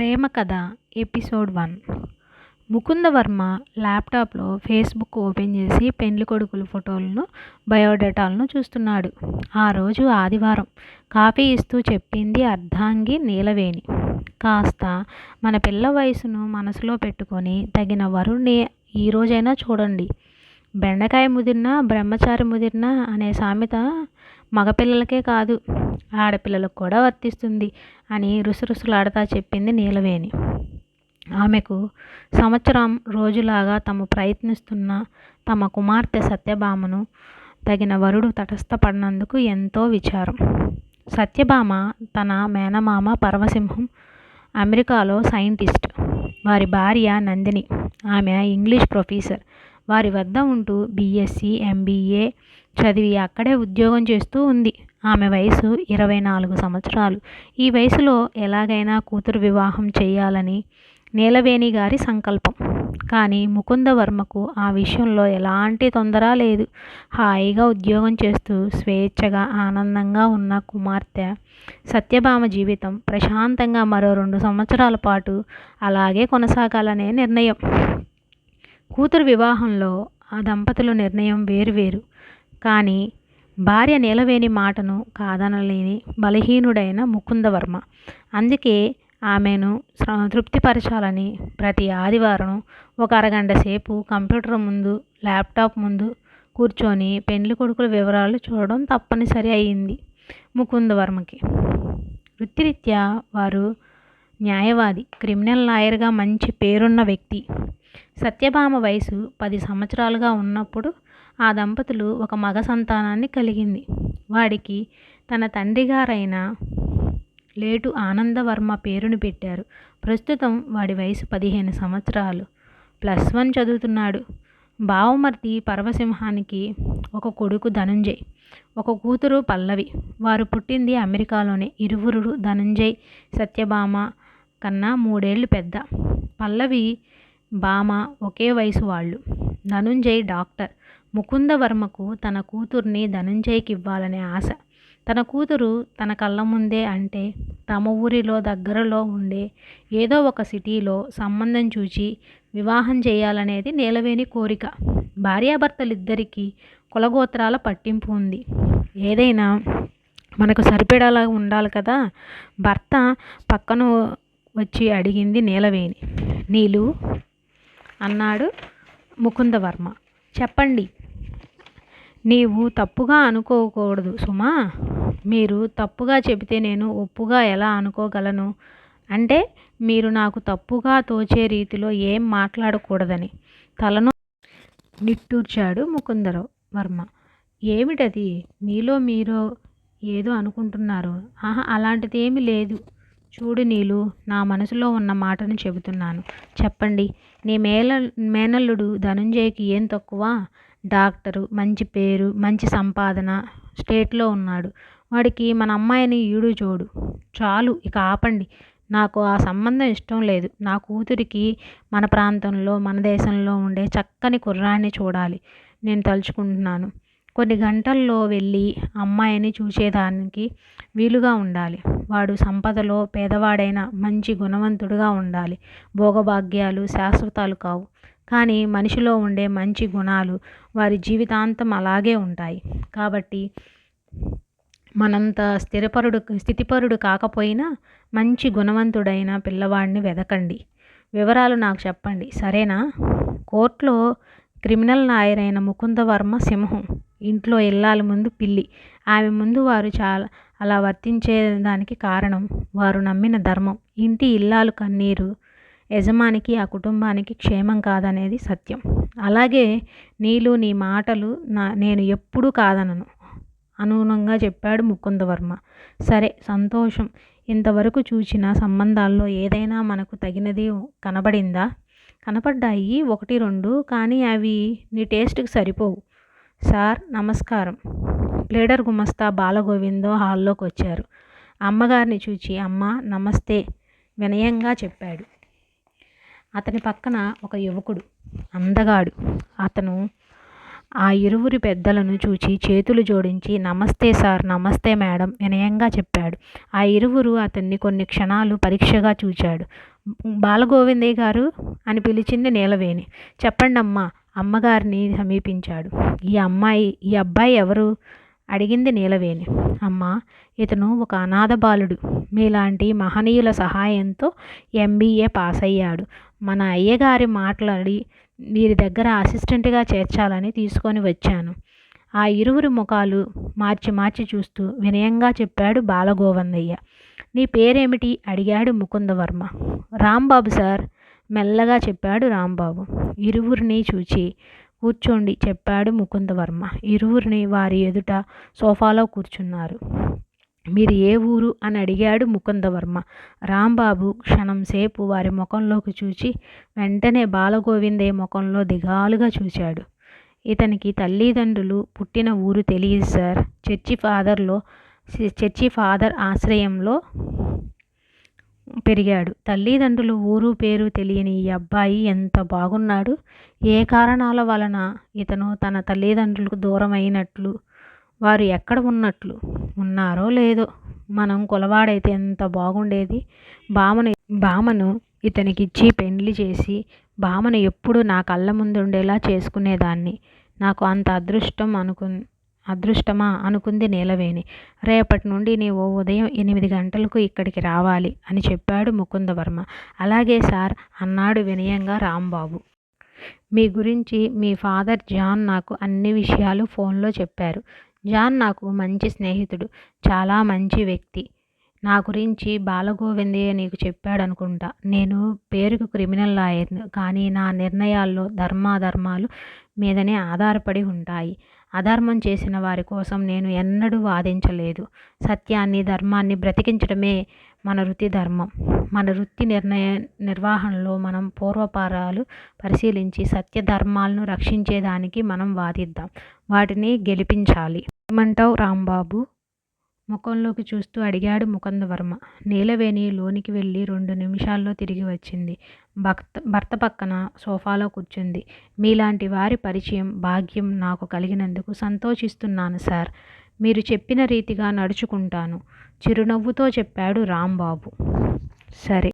ప్రేమ కథ ఎపిసోడ్ 1. ముకుందవర్మ ల్యాప్టాప్లో Facebook open చేసి పెండ్లి కొడుకుల ఫోటోలను బయోడేటాలను చూస్తున్నాడు. ఆ రోజు ఆదివారం. కాఫీ ఇస్తూ చెప్పింది అర్ధాంగి నీలవేణి. కాస్త మన పిల్ల వయసును మనసులో పెట్టుకొని తగిన వరుణ్ణి ఈరోజైనా చూడండి. బెండకాయ ముదిరినా బ్రహ్మచారి ముదిరినా అనే సామెత మగపిల్లలకే కాదు ఆడపిల్లలకు కూడా వర్తిస్తుంది అని రుసరుసలాడతా చెప్పింది నీలవేణి. ఆమెకు సంవత్సరం రోజులాగా తాము ప్రయత్నిస్తున్న తమ కుమార్తె సత్యభామను తగిన వరుడు తటస్థపడినందుకు ఎంతో విచారం. సత్యభామ తన మేనమామ పరమసింహం అమెరికాలో సైంటిస్ట్, వారి భార్య నందిని ఆమె ఇంగ్లీష్ ప్రొఫెసర్. వారి వద్ద ఉంటూ బీఎస్సీ ఎంబీఏ చదివి అక్కడే ఉద్యోగం చేస్తూ ఉంది. ఆమె వయసు 24 సంవత్సరాలు. ఈ వయసులో ఎలాగైనా కూతురు వివాహం చేయాలని నీలవేణి గారి సంకల్పం. కానీ ముకుందవర్మకు ఆ విషయంలో ఎలాంటి తొందర లేదు. హాయిగా ఉద్యోగం చేస్తూ స్వేచ్ఛగా ఆనందంగా ఉన్న కుమార్తె సత్యభామ జీవితం ప్రశాంతంగా మరో 2 సంవత్సరాల పాటు అలాగే కొనసాగాలనే నిర్ణయం. కూతురు వివాహంలో ఆ దంపతుల నిర్ణయం వేరువేరు. కానీ భార్య నీలవేణి మాటను కాదనలేని బలహీనుడైన ముకుందవర్మ. అందుకే ఆమెను తృప్తిపరచాలని ప్రతి ఆదివారం ఒక అరగంట సేపు కంప్యూటర్ ముందు ల్యాప్టాప్ ముందు కూర్చొని పెండ్లి కొడుకుల వివరాలు చూడడం తప్పనిసరి అయింది ముకుందవర్మకి. వృత్తిరీత్యా వారు న్యాయవాది, క్రిమినల్ లాయర్గా మంచి పేరున్న వ్యక్తి. సత్యభామ వయసు 10 సంవత్సరాలుగా ఉన్నప్పుడు ఆ దంపతులు ఒక మగ సంతానాన్ని కలిగింది. వాడికి తన తండ్రిగారైన లేటు ఆనందవర్మ పేరును పెట్టారు. ప్రస్తుతం వాడి వయసు 15 సంవత్సరాలు. +1 చదువుతున్నాడు. బావమర్ది పరమసింహానికి ఒక కొడుకు ధనుంజయ్, ఒక కూతురు పల్లవి. వారు పుట్టింది అమెరికాలోనే. ఇరువురు ధనుంజయ్ సత్యభామ కన్నా 3 ఏళ్ళు పెద్ద. పల్లవి భామ ఒకే వయసు వాళ్ళు. ధనుంజయ్ డాక్టర్. ముకుందవర్మకు తన కూతుర్ని ధనుంజయ్కి ఇవ్వాలనే ఆశ. తన కూతురు తన కళ్ళ ముందే అంటే తమ ఊరిలో దగ్గరలో ఉండే ఏదో ఒక సిటీలో సంబంధం చూచి వివాహం చేయాలనేది నీలవేణి కోరిక. భార్యాభర్తలిద్దరికీ కులగోత్రాల పట్టింపు ఉంది. ఏదైనా మనకు సరిపడేలా ఉండాలి కదా. భర్త పక్కన వచ్చి అడిగింది నీలవేణి. నీలు అన్నాడు ముకుందవర్మ. చెప్పండి. నీవు తప్పుగా అనుకోకూడదు సుమా. మీరు తప్పుగా చెబితే నేను ఒప్పుగా ఎలా అనుకోగలను? అంటే మీరు నాకు తప్పుగా తోచే రీతిలో ఏం మాట్లాడకూడదని తలను నిట్టూర్చాడు ముకుందవర్మ. ఏమిటది? మీలో మీరు ఏదో అనుకుంటున్నారు. అలాంటిది ఏమీ లేదు. చూడు నీలు, నా మనసులో ఉన్న మాటను చెబుతున్నాను. చెప్పండి. నీ మేనల్లుడు ధనుంజయ్కి ఏం తక్కువ? డాక్టరు, మంచి పేరు, మంచి సంపాదన, స్టేట్లో ఉన్నాడు. వాడికి మన అమ్మాయిని ఈడు చూడు. చాలు, ఇక ఆపండి. నాకు ఆ సంబంధం ఇష్టం లేదు. నా కూతురికి మన ప్రాంతంలో మన దేశంలో ఉండే చక్కని కుర్రాన్ని చూడాలి నేను తలుచుకుంటున్నాను. కొన్ని గంటల్లో వెళ్ళి అమ్మాయిని చూసేదానికి వీలుగా ఉండాలి. వాడు సంపదలో పేదవాడైనా మంచి గుణవంతుడుగా ఉండాలి. భోగభాగ్యాలు శాశ్వతాలు కావు. కానీ మనిషిలో ఉండే మంచి గుణాలు వారి జీవితాంతం అలాగే ఉంటాయి. కాబట్టి మనంత స్థితిపరుడు కాకపోయినా మంచి గుణవంతుడైన పిల్లవాడిని వెదకండి. వివరాలు నాకు చెప్పండి, సరేనా? కోర్టులో క్రిమినల్ లాయర్ అయిన ముకుందవర్మ సింహం, ఇంట్లో ఇల్లాల ముందు పిల్లి. ఆమె ముందు వారు అలా వర్తించేదానికి కారణం వారు నమ్మిన ధర్మం. ఇంటి ఇల్లాలు కన్నీరు యజమానికి ఆ కుటుంబానికి క్షేమం కాదనేది సత్యం. అలాగే నీలు, నీ మాటలు నేను ఎప్పుడూ కాదనను అనుగుణంగా చెప్పాడు ముకుందవర్మ. సరే, సంతోషం. ఇంతవరకు చూసిన సంబంధాల్లో ఏదైనా మనకు తగినది కనబడిందా? కనపడ్డాయి 1-2, కానీ అవి నీ టేస్ట్కి సరిపోవు. సార్ నమస్కారం. ప్లేడర్ గుమస్తా బాలగోవిందో హాల్లోకి వచ్చారు. అమ్మగారిని చూచి అమ్మ నమస్తే వినయంగా చెప్పాడు. అతని పక్కన ఒక యువకుడు, అందగాడు. అతను ఆ ఇరువురి పెద్దలను చూచి చేతులు జోడించి నమస్తే సార్, నమస్తే మేడం వినయంగా చెప్పాడు. ఆ ఇరువురు అతన్ని కొన్ని క్షణాలు పరీక్షగా చూచాడు. బాలగోవిందయ్య గారు అని పిలిచింది నీలవేణి. చెప్పండమ్మా అమ్మగారిని సమీపించాడు. ఈ అబ్బాయి ఎవరు అడిగింది నీలవేణి. అమ్మా, ఇతను ఒక అనాథ బాలుడు. మీలాంటి మహనీయుల సహాయంతో MBA పాస్ అయ్యాడు. మన అయ్యగారి మాట్లాడి వీరి దగ్గర అసిస్టెంట్గా చేర్చాలని తీసుకొని వచ్చాను. ఆ ఇరువురి ముఖాలు మార్చి మార్చి చూస్తూ వినయంగా చెప్పాడు బాలగోవిందయ్య. నీ పేరేమిటి అడిగాడు ముకుందవర్మ. రాంబాబు సార్, మెల్లగా చెప్పాడు రాంబాబు. ఇరువురిని చూచి కూర్చోండి చెప్పాడు ముకుందవర్మ. ఇరువురిని వారి ఎదుట సోఫాలో కూర్చున్నారు. మీరు ఏ ఊరు అని అడిగాడు ముకుందవర్మ. రాంబాబు క్షణంసేపు వారి ముఖంలోకి చూచి వెంటనే బాలగోవిందయ్య ముఖంలో దిగాలుగా చూశాడు. ఇతనికి తల్లిదండ్రులు పుట్టిన ఊరు తెలియదు సార్. చర్చి ఫాదర్ ఆశ్రయంలో పెరిగాడు. తల్లిదండ్రులు ఊరు పేరు తెలియని ఈ అబ్బాయి ఎంత బాగున్నాడు. ఏ కారణాల వలన ఇతను తన తల్లిదండ్రులకు దూరం అయినట్లు, వారు ఎక్కడ ఉన్నట్లు, ఉన్నారో లేదో. మనం కులవాడైతే ఎంత బాగుండేది. బామను ఇతనికిచ్చి పెండ్లి చేసి బామను ఎప్పుడు నా కళ్ళ ముందు ఉండేలా చేసుకునేదాన్ని. నాకు అంత అదృష్టమా అనుకుంది నీలవేణి. రేపటి నుండి నీవు ఉదయం 8 గంటలకు ఇక్కడికి రావాలి అని చెప్పాడు ముకుందవర్మ. అలాగే సార్ అన్నాడు వినయంగా రాంబాబు. మీ గురించి మీ ఫాదర్ జాన్ నాకు అన్ని విషయాలు ఫోన్లో చెప్పారు. జాన్ నాకు మంచి స్నేహితుడు, చాలా మంచి వ్యక్తి. నా గురించి బాలగోవిందయ్య నీకు చెప్పాడనుకుంటా. నేను పేరుకు క్రిమినల్ లాయర్ను, కానీ నా నిర్ణయాల్లో ధర్మాధర్మాలు మీదనే ఆధారపడి ఉంటాయి. అధర్మం చేసిన వారి కోసం నేను ఎన్నడూ వాదించలేదు. సత్యాన్ని, ధర్మాన్ని బ్రతికించడమే మన వృత్తి ధర్మం. మన వృత్తి నిర్వహణలో మనం పూర్వపరాలు పరిశీలించి సత్యధర్మాలను రక్షించేదానికి మనం వాదిద్దాం. వాటిని గెలిపించాలి. ఏమంటావు రాంబాబు? ముఖంలోకి చూస్తూ అడిగాడు ముకుందవర్మ. నీలవేణి లోనికి వెళ్ళి 2 నిమిషాల్లో తిరిగి వచ్చింది. భర్త పక్కన సోఫాలో కూర్చుంది. మీలాంటి వారి పరిచయం, భాగ్యం నాకు కలిగినందుకు సంతోషిస్తున్నాను సార్. మీరు చెప్పిన రీతిగా నడుచుకుంటాను చిరునవ్వుతో చెప్పాడు రాంబాబు. సరే.